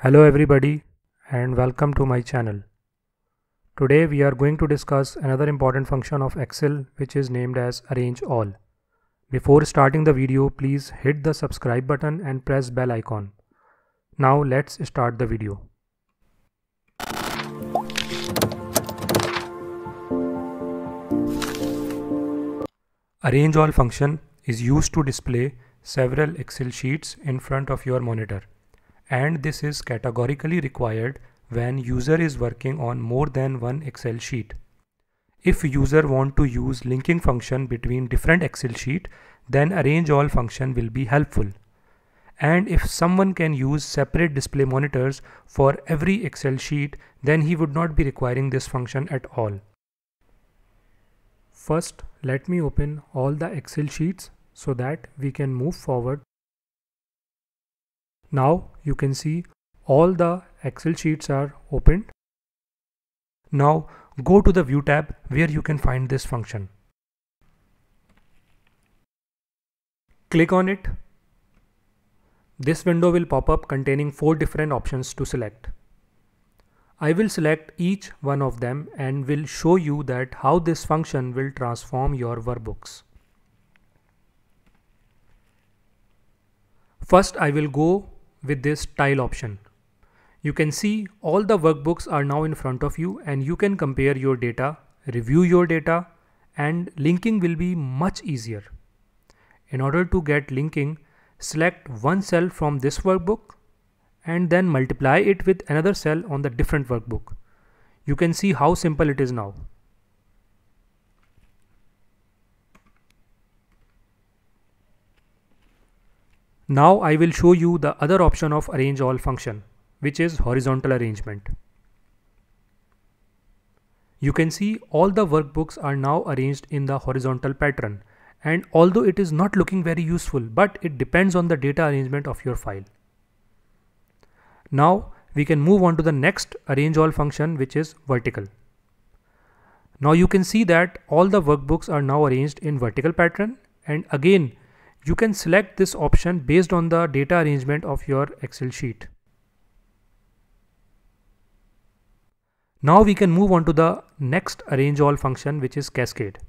Hello everybody and welcome to my channel. Today we are going to discuss another important function of Excel which is named as Arrange All. Before starting the video, please hit the subscribe button and press bell icon. Now let's start the video. Arrange All function is used to display several Excel sheets in front of your monitor. And this is categorically required when user is working on more than one Excel sheet. If user want to use linking function between different Excel sheet, then arrange all function will be helpful. And if someone can use separate display monitors for every Excel sheet, then he would not be requiring this function at all. First, let me open all the Excel sheets so that we can move forward. Now you can see all the Excel sheets are opened. Now go to the View tab where you can find this function. Click on it. This window will pop up containing 4 different options to select. I will select each one of them and will show you that how this function will transform your workbooks. First, I will go with this tile option. You can see all the workbooks are now in front of you and you can compare your data, review your data, and linking will be much easier. In order to get linking, select one cell from this workbook and then multiply it with another cell on the different workbook. You can see how simple it is now. Now I will show you the other option of Arrange All function, which is horizontal arrangement. You can see all the workbooks are now arranged in the horizontal pattern, and although it is not looking very useful, but it depends on the data arrangement of your file. Now we can move on to the next Arrange All function, which is vertical. Now you can see that all the workbooks are now arranged in vertical pattern, and again you can select this option based on the data arrangement of your Excel sheet. Now we can move on to the next Arrange All function, which is Cascade.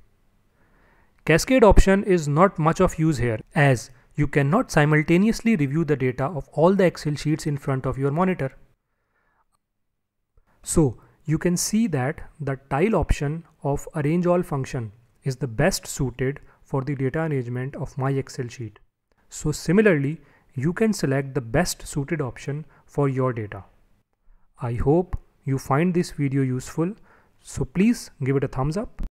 Cascade option is not much of use here as you cannot simultaneously review the data of all the Excel sheets in front of your monitor. So you can see that the tile option of Arrange All function is the best suited for the data arrangement of my Excel sheet. So similarly, you can select the best suited option for your data. I hope you find this video useful, so please give it a thumbs up.